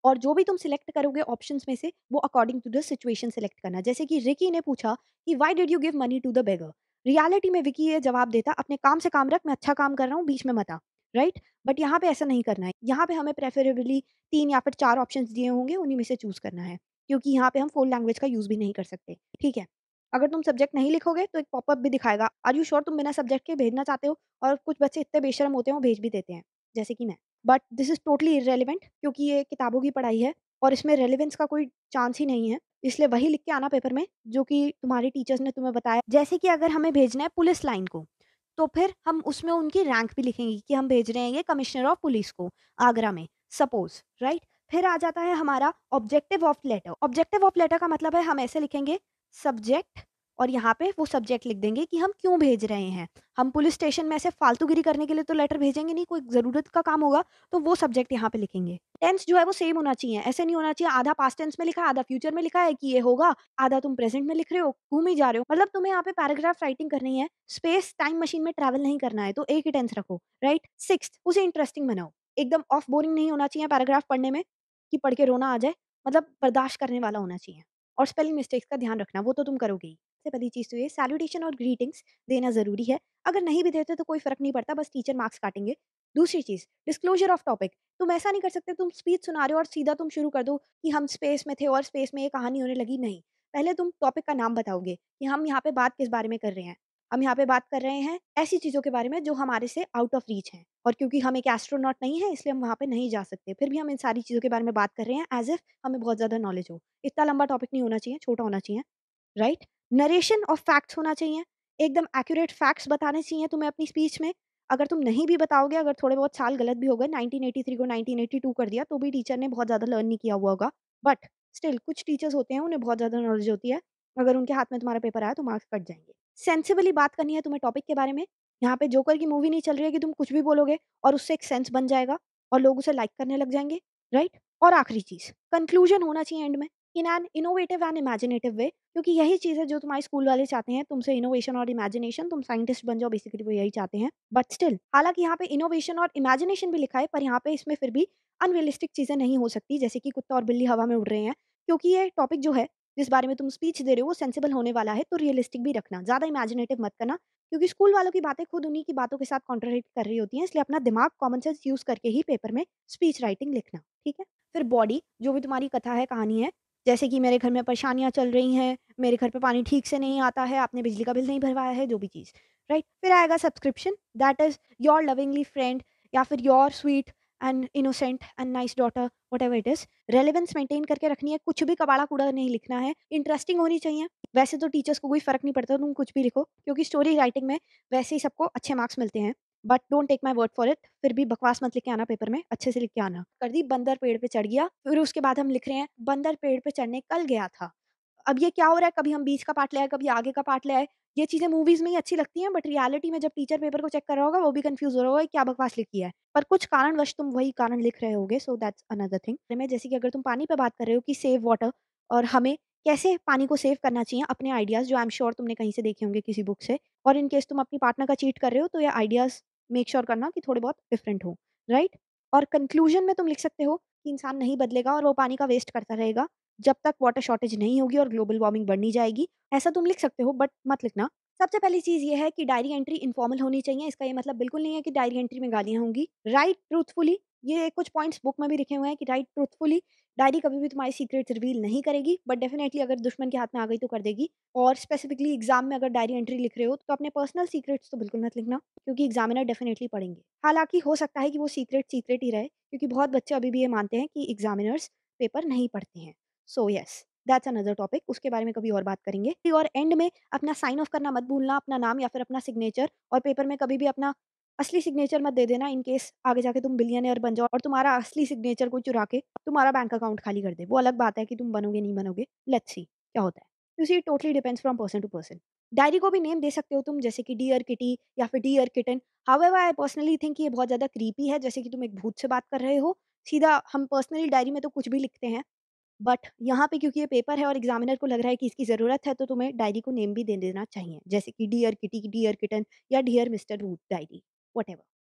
और जो भी तुम सिलेक्ट करोगे ऑप्शंस में से वो according to the situation select करना। जैसे कि रिकी ने पूछा कि why did you give money to the beggar? Reality में विकी ये जवाब देता, अपने काम से काम रख, मैं अच्छा काम कर रहा हूँ, बीच में मत आ, राइट? बट यहाँ पे ऐसा नहीं करना है। यहाँ पे हमें प्रेफरेबली 3 या फिर 4 ऑप्शंस दिए होंगे, उन्हीं में से चूज़ करना है। क्योंकि यहाँ पे हम फ़ोल लैंग्वेज का यूज़ भी नहीं कर सकते, ठीक है? अगर तुम सब्जेक्ट नहीं लिखोगे तो एक पॉपअप भी दिखाएगा, आर यू श्योर तुम बिना सब्जेक्ट के भेजना चाहते हो? और कुछ बच्चे इतने बेशर्म होते हैं, वो भेज भी देते हैं, जैसे कि मैं। But this is totally irrelevant, क्योंकि ये किताबों की पढ़ाई है और इसमें रेलेवेंस का कोई चांस ही नहीं है। इसलिए वही लिख के आना पेपर में जो कि तुम्हारे टीचर्स ने तुम्हें बताया। जैसे कि अगर हमें भेजना है पुलिस लाइन को, तो फिर हम उसमें उनकी रैंक भी लिखेंगे कि हम भेज रहे हैं ये कमिश्नर ऑफ पुलिस को आगरा में, सपोज़, राइट? फिर आ जाता है हमारा objective of letter. Objective of letter का मतलब है हम ऐसे लिखेंगे, सब्जेक्ट, और यहाँ पे वो सब्जेक्ट लिख देंगे कि हम क्यों भेज रहे हैं। हम पुलिस स्टेशन में ऐसे फालतूगिरी करने के लिए तो लेटर भेजेंगे नहीं, कोई ज़रूरत का काम होगा तो वो सब्जेक्ट यहाँ पे लिखेंगे। टेंस जो है वो सेम होना चाहिए, ऐसे नहीं होना चाहिए आधा पास्ट टेंस में लिखा है, आधा फ्यूचर में लिखा है कि ये होगा, आधा तुम प्रेजेंट में लिख रहे हो, घूम ही जा रहे हो। मतलब तुम्हें यहाँ पे पैराग्राफ राइटिंग करनी है, स्पेस टाइम मशीन में ट्रैवल नहीं करना है, तो एक ही टेंस रखो, राइट? सिक्स्थ, उसे इंटरेस्टिंग बनाओ। एकदम ऑफ बोरिंग नहीं होना चाहिए पैराग्राफ पढ़ने में कि पढ़ के रोना आ जाए, मतलब बर्दाश्त करने वाला होना चाहिए। और स्पेलिंग मिस्टेक्स का ध्यान रखना, वो तो तुम करोगे ही। सबसे पहली चीज़ तो ये सैल्यूटेशन और ग्रीटिंग्स देना ज़रूरी है। अगर नहीं भी देते तो कोई फ़र्क नहीं पड़ता, बस टीचर मार्क्स काटेंगे। दूसरी चीज़, डिस्क्लोज़र ऑफ टॉपिक। तुम ऐसा नहीं कर सकते, तुम स्पीच सुना रहे हो और सीधा तुम शुरू कर दो कि हम स्पेस में थे और स्पेस में ये कहानी होने लगी, नहीं। पहले तुम टॉपिक का नाम बताओगे कि हम यहाँ पे बात किस बारे में कर रहे हैं। हम यहाँ पे बात कर रहे हैं ऐसी चीज़ों के बारे में जो हमारे से आउट ऑफ रीच हैं, और क्योंकि हम एक एस्ट्रोनॉट नहीं हैं इसलिए हम वहाँ पे नहीं जा सकते। फिर भी हम इन सारी चीज़ों के बारे में बात कर रहे हैं एज़ इफ हमें बहुत ज़्यादा नॉलेज हो। इतना लंबा टॉपिक नहीं होना चाहिए, छोटा होना चाहिए, राइट? नरेशन ऑफ फैक्ट्स होना चाहिए, एकदम एक्यूरेट फैक्ट्स बताने चाहिए तुम्हें अपनी स्पीच में। अगर तुम नहीं भी बताओगे, अगर थोड़े बहुत साल गलत भी हो गए, 1983 को 1982 कर दिया, तो भी टीचर ने बहुत ज़्यादा लर्न नहीं किया हुआ होगा। बट स्टिल कुछ टीचर्स होते हैं, उन्हें बहुत ज़्यादा नॉलेज होती है। अगर उनके हाथ में तुम्हारा पेपर आया तो मार्क्स कट जाएँगे। सेंसिबली बात करनी है तुम्हें टॉपिक के बारे में। यहाँ पे जोकर की मूवी नहीं चल रही है कि तुम कुछ भी बोलोगे और उससे एक सेंस बन जाएगा और लोग उसे लाइक करने लग जाएँगे, राइट? और आखिरी चीज़, कंक्लूजन होना चाहिए एंड में, in an innovative and imaginative way, क्योंकि यही चीज़ है जो तुम्हारे स्कूल वाले चाहते हैं तुमसे, इनोवेशन और इमेजिनेशन। तुम साइंटिस्ट बन जाओ, बेसिकली वो यही चाहते हैं। बट स्टिल, हालाँकि यहाँ पे इनोवेशन और इमेजिनेशन भी लिखा है, पर यहाँ पे इसमें फिर भी अनरियलिस्टिक चीज़ें नहीं हो सकती, जैसे कि कुत्ता और बिल्ली हवा में उड़ रहे हैं, क्योंकि ये टॉपिक जो है, जिस बारे में तुम स्पीच दे रहे हो, वो सेंसिबल होने वाला है, तो रियलिस्टिक भी रखना, ज़्यादा इमेजिनेटिव मत करना, क्योंकि स्कूल वालों की बातें खुद उन्हीं की बातों के साथ कॉन्ट्राडिक्ट कर रही होती हैं, इसलिए अपना दिमाग, कॉमन सेंस यूज़ करके ही पेपर में स्पीच राइटिंग लिखना, ठीक है? फिर बॉडी, जो भी तुम्हारी कथा है, कहानी है, जैसे कि मेरे घर में परेशानियाँ चल रही हैं, मेरे घर पे पानी ठीक से नहीं आता है, आपने बिजली का बिल नहीं भरवाया है, जो भी चीज़, राइट? फिर आएगा subscription, that is your lovingly friend या फिर your sweet and innocent and nice daughter, whatever it is. Relevance maintain करके रखनी है, कुछ भी कबाड़ा-कूड़ा नहीं लिखना है, इंटरेस्टिंग होनी चाहिए। वैसे तो टीचर्स को कोई फ़र्क नहीं पड़ता, तुम कुछ भी लिखो, क्योंकि स्टोरी राइटिंग में वैसे ही सबको अच्छे मार्क्स मिलते हैं। But don't take my word for it, फिर भी बकवास मत लिख के आना पेपर में, अच्छे से लिख के आना। कर दी बंदर पेड़ पे चढ़ गया, फिर उसके बाद हम लिख रहे हैं बंदर पेड़ पे चढ़ने कल गया था। अब ये क्या हो रहा है, कभी हम बीच का पार्ट ले आए, कभी आगे का पार्ट ले आए। ये चीज़ें मूवीज़ में ही अच्छी लगती हैं, बट रियलिटी में जब टीचर पेपर को चेक कर रहा होगा, वो भी कन्फ्यूज़ हो रहा होगा, ये क्या बकवास लिखी है। पर कुछ कारणवश तुम वही कारण लिख रहे होगे, सो दैट्स अनदर थिंग। में जैसे कि अगर तुम पानी पे बात कर रहे हो कि सेव वाटर, और हमें कैसे पानी को सेव करना चाहिए, अपने आइडियाज़ जो आई एम श्योर तुमने कहीं से देखे होंगे किसी बुक से, और इन केस तुम अपनी पार्टनर का चीट कर रहे हो, तो ये आइडियाज़ मेक श्योर करना कि थोड़े बहुत डिफरेंट हो, राइट? और कंक्लूजन में तुम लिख सकते हो कि इंसान नहीं बदलेगा और वो पानी का वेस्ट करता रहेगा, जब तक वाटर शॉर्टेज नहीं होगी और ग्लोबल वार्मिंग बढ़नी जाएगी। ऐसा तुम लिख सकते हो, बट मत लिखना। सबसे पहली चीज़ ये है कि डायरी एंट्री इन्फॉर्मल होनी चाहिए। इसका ये मतलब बिल्कुल नहीं है कि डायरी एंट्री में गालियाँ होंगी। राइट ट्रूथफुली, ये कुछ पॉइंट्स बुक में भी लिखे हुए हैं कि राइट ट्रूथफुली, डायरी कभी भी तुम्हारी सीक्रेट्स रिवील नहीं करेगी, बट डेफिनिटली अगर दुश्मन के हाथ में आ गई तो कर देगी। और स्पेसिफिकली एग्जाम में अगर डायरी एंट्री लिख रहे हो, तो अपने पर्सनल सीक्रेट्स तो बिल्कुल मत लिखना, क्योंकि एग्जामिनर डेफिनिटली पढ़ेंगे। हालाँकि हो सकता है कि वो सीक्रेट सीक्रेट ही रहे, क्योंकि बहुत बच्चे अभी भी ये मानते हैं कि एग्जामिनर्स पेपर नहीं पढ़ते हैं। So yes, that's another topic, उसके बारे में कभी और बात करेंगे। और एंड में अपना साइन ऑफ करना मत भूलना, अपना नाम या फिर अपना सिग्नेचर, और पेपर में कभी भी अपना असली सिग्नेचर मत दे देना, इन केस आगे जाके तुम बिलियनेयर बन जाओ और तुम्हारा असली सिग्नेचर कोई चुरा के तुम्हारा बैंक अकाउंट खाली कर दे। वो अलग बात है कि तुम बनोगे नहीं बनोगे, लेट्स सी क्या होता है। You see, totally depends from person to person. Diary को भी नेम दे सकते हो तुम, जैसे कि डियर किटी या फिर dear kitten. However I personally think ये बहुत ज़्यादा क्रीपी है, जैसे कि तुम एक भूत से बात कर रहे हो। सीधा हम पर्सनली डायरी में तो कुछ भी लिखते हैं, बट यहाँ पे क्योंकि ये पेपर है और एग्जामिनर को लग रहा है कि इसकी ज़रूरत है, तो तुम्हें डायरी को नेम भी दे देना चाहिए, जैसे कि डियर किटी, डियर किटन या dear Mister Root diary, whatever.